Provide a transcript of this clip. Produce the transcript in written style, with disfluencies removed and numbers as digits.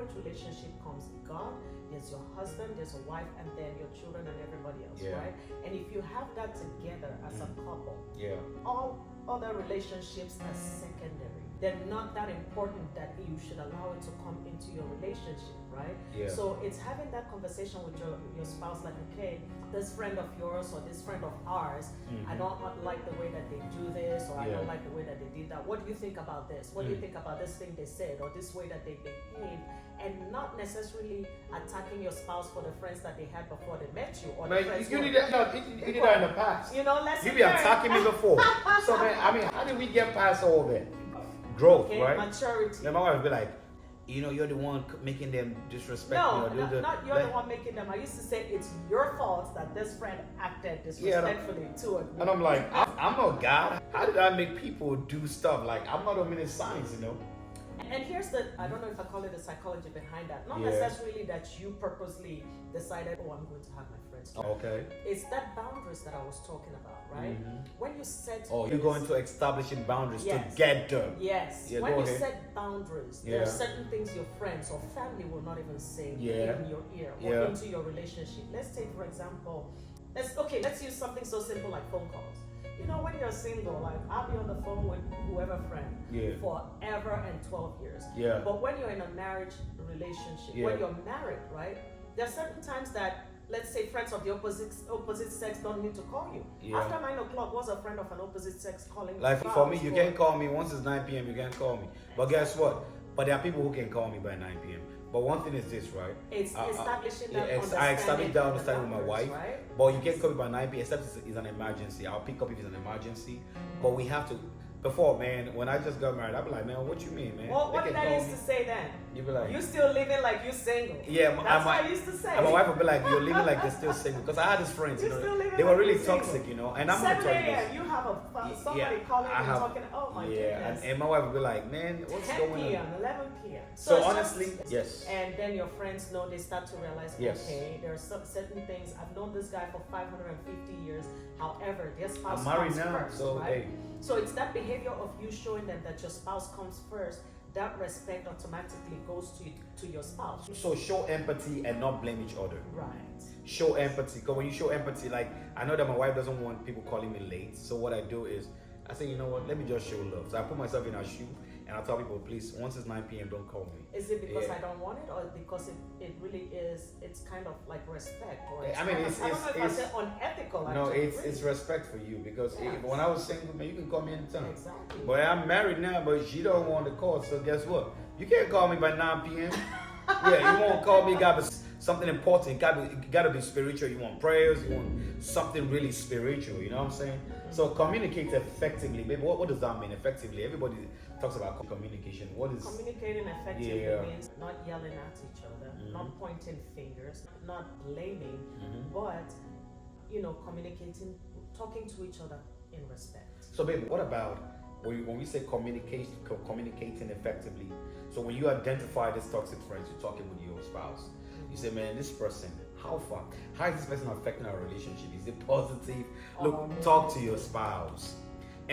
marriage relationship comes God, there's your husband, there's a wife, and then your children and everybody else, right? And if you have that together as a couple, all other relationships are secondary. They're not that important that you should allow it to come into your relationship, right? So it's having that conversation with your spouse, like, okay, this friend of yours or this friend of ours, I don't like the way that they do this, or I don't like the way that they did that. What do you think about this? What do you think about this thing they said, or this way that they behaved? And not necessarily attacking your spouse for the friends that they had before they met you, or the friends you did that in the past. You know, let's you be attacking me before. So man, I mean, how did we get past all that? Growth, right? Maturity. Then my wife would be like, you know, you're the one making them disrespect me. No, not you're the one making them. I used to say it's your fault that this friend acted disrespectfully to it. And I'm like, I'm not God. How did I make people do stuff? Like, I'm not a minute science, you know? And here's the, I don't know if I call it the psychology behind that. Not necessarily that you purposely decided, oh, I'm going to have my friends. Okay. It's that boundaries that I was talking about, right? When you set... you're going to establishing boundaries together. Yes. When you set boundaries, there are certain things your friends or family will not even say in your ear or into your relationship. Let's take, for example, let's use something so simple like phone calls. You know, when you're single, like, I'll be on the phone with whoever friend forever and 12 years. But when you're in a marriage relationship, when you're married, right, there are certain times that, let's say, friends of the opposite sex don't need to call you. After 9 o'clock, what's a friend of an opposite sex calling? Like, for me, you can't call me once it's 9 p.m. You can't call me. But guess what? But there are people who can call me by 9 p.m. But one thing is this, right? It's establishing that understanding. I established that understanding with my wife. Right? But you can't call me by 9 p.m. except it's an emergency. I'll pick up if it's an emergency. But we have to. Before, man, when I just got married, I'd be like, man, what you mean, man? Well, what did I used to say then? You'd be like, you still living like you single. Yeah, that's what I used to say. And my wife would be like, you're living like you're still single. Because I had these friends, you know, they were really toxic, you know. And I'm going to tell you this. You have somebody calling and talking, oh my goodness. And my wife would be like, man, what's going on? 10 p.m., 11 p.m. So honestly, yes. And then your friends know, they start to realize, okay, there are certain things. I've known this guy for 550 years. However, their spouse I'm married comes now, first, so right? hey. So it's that behavior of you showing them that your spouse comes first. That respect automatically goes to your spouse. So show empathy and not blame each other. Right. Show empathy. Because when you show empathy, like, I know that my wife doesn't want people calling me late. So what I do is, I say, you know what, let me just show love. So I put myself in her shoe and I tell people, please, once it's 9 p.m., don't call me. Is it because I don't want it, or because it really is, it's kind of like respect? Or I mean, I don't know if I said unethical. No, actually. it's respect for you. Because when I was single, man, you can call me anytime. Exactly. But I'm married now, but she don't want to call. So guess what? You can't call me by 9 p.m. You won't call me. Got to be something important. Got to be spiritual. You want prayers. You want something really spiritual. You know what I'm saying? So communicate effectively. Baby, what does that mean? Effectively, everybody talks about communication. What is communicating effectively? Means not yelling at each other, not pointing fingers, not blaming, but communicating, talking to each other in respect. So, baby, what about when we say communicating effectively? So when you identify this toxic friends, you're talking with your spouse. You say, man, this person, how is this person affecting our relationship? Is it positive? Look, talk to your spouse.